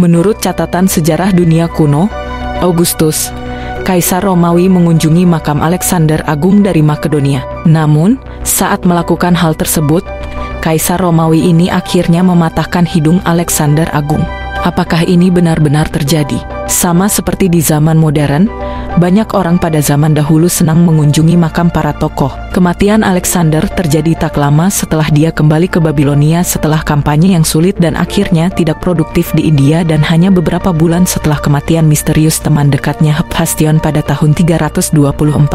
Menurut catatan sejarah dunia kuno, Augustus, Kaisar Romawi mengunjungi makam Alexander Agung dari Makedonia. Namun, saat melakukan hal tersebut, Kaisar Romawi ini akhirnya mematahkan hidung Alexander Agung. Apakah ini benar-benar terjadi? Sama seperti di zaman modern, banyak orang pada zaman dahulu senang mengunjungi makam para tokoh. Kematian Alexander terjadi tak lama setelah dia kembali ke Babilonia setelah kampanye yang sulit dan akhirnya tidak produktif di India, dan hanya beberapa bulan setelah kematian misterius teman dekatnya Hephaestion pada tahun 324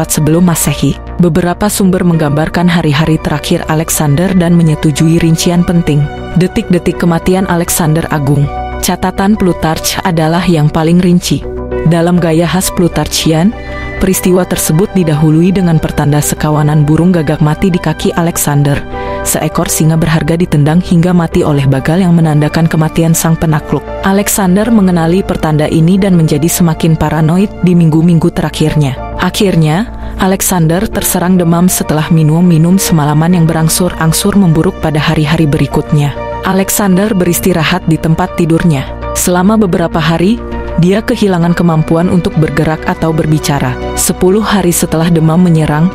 sebelum Masehi. Beberapa sumber menggambarkan hari-hari terakhir Alexander dan menyetujui rincian penting detik-detik kematian Alexander Agung. Catatan Plutarch adalah yang paling rinci. Dalam gaya khas Plutarchian, peristiwa tersebut didahului dengan pertanda sekawanan burung gagak mati di kaki Alexander. Seekor singa berharga ditendang hingga mati oleh bagal yang menandakan kematian sang penakluk. Alexander mengenali pertanda ini dan menjadi semakin paranoid di minggu-minggu terakhirnya. Akhirnya, Alexander terserang demam setelah minum semalaman yang berangsur-angsur memburuk pada hari-hari berikutnya. Alexander beristirahat di tempat tidurnya. Selama beberapa hari, dia kehilangan kemampuan untuk bergerak atau berbicara. 10 hari setelah demam menyerang,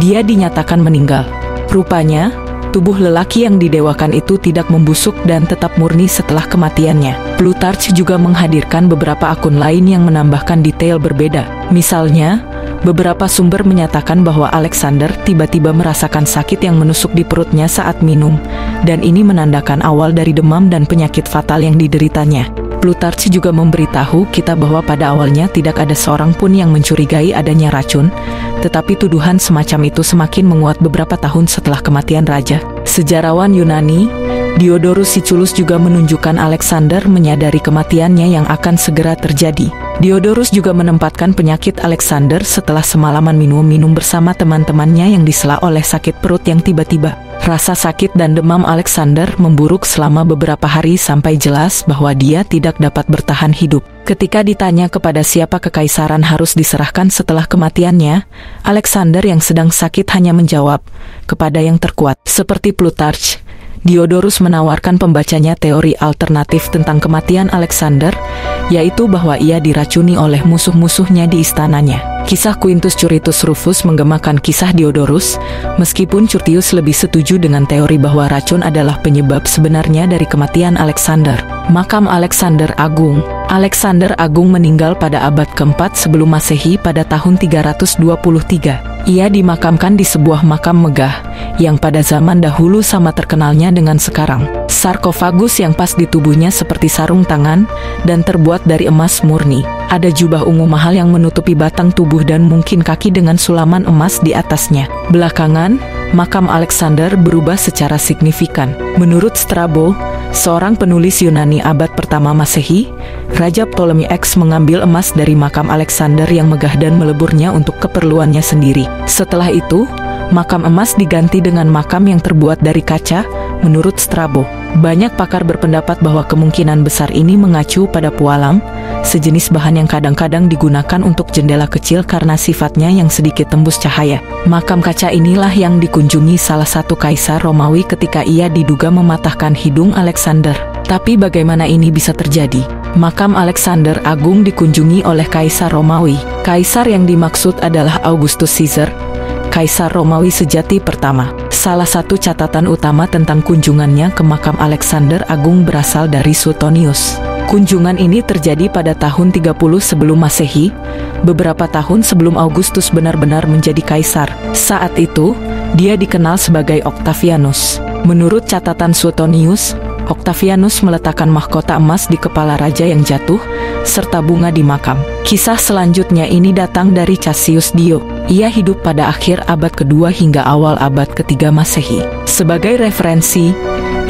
dia dinyatakan meninggal. Rupanya, tubuh lelaki yang didewakan itu tidak membusuk dan tetap murni setelah kematiannya. Plutarch juga menghadirkan beberapa akun lain yang menambahkan detail berbeda. Misalnya, beberapa sumber menyatakan bahwa Alexander tiba-tiba merasakan sakit yang menusuk di perutnya saat minum, dan ini menandakan awal dari demam dan penyakit fatal yang dideritanya. Plutarch juga memberitahu kita bahwa pada awalnya tidak ada seorang pun yang mencurigai adanya racun, tetapi tuduhan semacam itu semakin menguat beberapa tahun setelah kematian raja. Sejarawan Yunani, Diodorus Siculus juga menunjukkan Alexander menyadari kematiannya yang akan segera terjadi. Diodorus juga menempatkan penyakit Alexander setelah semalaman minum bersama teman-temannya yang disela oleh sakit perut yang tiba-tiba. Rasa sakit dan demam Alexander memburuk selama beberapa hari sampai jelas bahwa dia tidak dapat bertahan hidup. Ketika ditanya kepada siapa kekaisaran harus diserahkan setelah kematiannya, Alexander yang sedang sakit hanya menjawab, kepada yang terkuat. Seperti Plutarch, Diodorus menawarkan pembacanya teori alternatif tentang kematian Alexander, yaitu bahwa ia diracuni oleh musuh-musuhnya di istananya. Kisah Quintus Curtius Rufus menggemakan kisah Diodorus, meskipun Curtius lebih setuju dengan teori bahwa racun adalah penyebab sebenarnya dari kematian Alexander. Makam Alexander Agung. Alexander Agung meninggal pada abad keempat sebelum Masehi pada tahun 323. Ia dimakamkan di sebuah makam megah, yang pada zaman dahulu sama terkenalnya dengan sekarang. Sarkofagus yang pas di tubuhnya seperti sarung tangan, dan terbuat dari emas murni. Ada jubah ungu mahal yang menutupi batang tubuh dan mungkin kaki dengan sulaman emas di atasnya. Belakangan, makam Alexander berubah secara signifikan. Menurut Strabo, seorang penulis Yunani abad pertama Masehi, Raja Ptolemy X mengambil emas dari makam Alexander yang megah dan meleburnya untuk keperluannya sendiri. Setelah itu, makam emas diganti dengan makam yang terbuat dari kaca, menurut Strabo. Banyak pakar berpendapat bahwa kemungkinan besar ini mengacu pada pualam, sejenis bahan yang kadang-kadang digunakan untuk jendela kecil karena sifatnya yang sedikit tembus cahaya. Makam kaca inilah yang dikunjungi salah satu kaisar Romawi ketika ia diduga mematahkan hidung Alexander. Tapi bagaimana ini bisa terjadi? Makam Alexander Agung dikunjungi oleh kaisar Romawi. Kaisar yang dimaksud adalah Augustus Caesar, Kaisar Romawi sejati pertama. Salah satu catatan utama tentang kunjungannya ke makam Alexander Agung berasal dari Suetonius. Kunjungan ini terjadi pada tahun 30 sebelum Masehi, beberapa tahun sebelum Augustus benar-benar menjadi kaisar. Saat itu, dia dikenal sebagai Octavianus. Menurut catatan Suetonius, Octavianus meletakkan mahkota emas di kepala raja yang jatuh, serta bunga di makam. Kisah selanjutnya ini datang dari Cassius Dio. Ia hidup pada akhir abad kedua hingga awal abad ketiga Masehi. Sebagai referensi,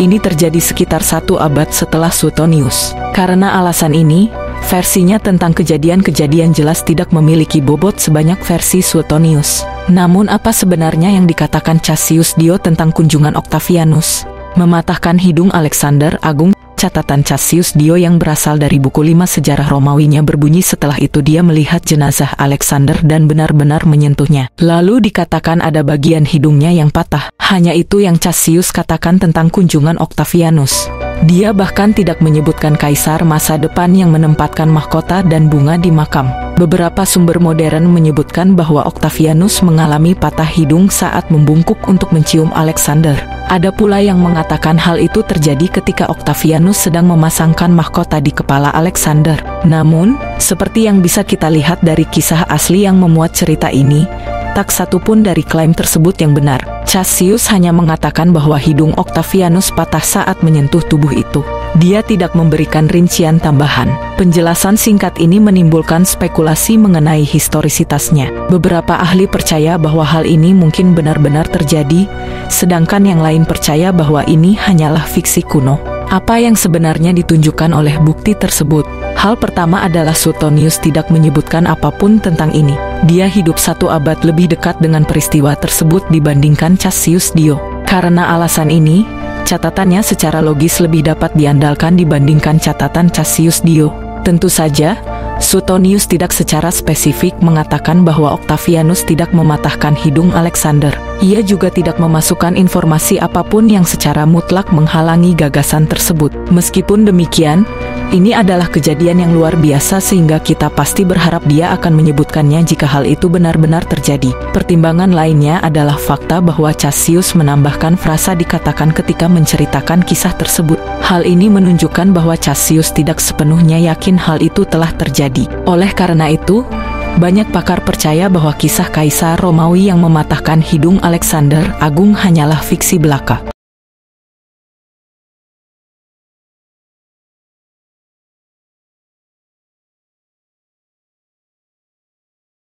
ini terjadi sekitar 1 abad setelah Suetonius. Karena alasan ini, versinya tentang kejadian-kejadian jelas tidak memiliki bobot sebanyak versi Suetonius. Namun apa sebenarnya yang dikatakan Cassius Dio tentang kunjungan Octavianus mematahkan hidung Alexander Agung? Catatan Cassius Dio yang berasal dari buku 5 sejarah Romawinya berbunyi setelah itu dia melihat jenazah Alexander dan benar-benar menyentuhnya. Lalu dikatakan ada bagian hidungnya yang patah. Hanya itu yang Cassius katakan tentang kunjungan Octavianus. Dia bahkan tidak menyebutkan kaisar masa depan yang menempatkan mahkota dan bunga di makam. Beberapa sumber modern menyebutkan bahwa Octavianus mengalami patah hidung saat membungkuk untuk mencium Alexander. Ada pula yang mengatakan hal itu terjadi ketika Octavianus sedang memasangkan mahkota di kepala Alexander. Namun, seperti yang bisa kita lihat dari kisah asli yang memuat cerita ini, tak satu pun dari klaim tersebut yang benar. Cassius hanya mengatakan bahwa hidung Octavianus patah saat menyentuh tubuh itu. Dia tidak memberikan rincian tambahan. Penjelasan singkat ini menimbulkan spekulasi mengenai historisitasnya. Beberapa ahli percaya bahwa hal ini mungkin benar-benar terjadi, sedangkan yang lain percaya bahwa ini hanyalah fiksi kuno. Apa yang sebenarnya ditunjukkan oleh bukti tersebut? Hal pertama adalah Suetonius tidak menyebutkan apapun tentang ini. Dia hidup 1 abad lebih dekat dengan peristiwa tersebut dibandingkan Cassius Dio. Karena alasan ini, catatannya secara logis lebih dapat diandalkan dibandingkan catatan Cassius Dio. Tentu saja, Suetonius tidak secara spesifik mengatakan bahwa Octavianus tidak mematahkan hidung Alexander. Ia juga tidak memasukkan informasi apapun yang secara mutlak menghalangi gagasan tersebut. Meskipun demikian, ini adalah kejadian yang luar biasa sehingga kita pasti berharap dia akan menyebutkannya jika hal itu benar-benar terjadi. Pertimbangan lainnya adalah fakta bahwa Cassius menambahkan frasa dikatakan ketika menceritakan kisah tersebut. Hal ini menunjukkan bahwa Cassius tidak sepenuhnya yakin hal itu telah terjadi. Oleh karena itu, banyak pakar percaya bahwa kisah Kaisar Romawi yang mematahkan hidung Alexander Agung hanyalah fiksi belaka.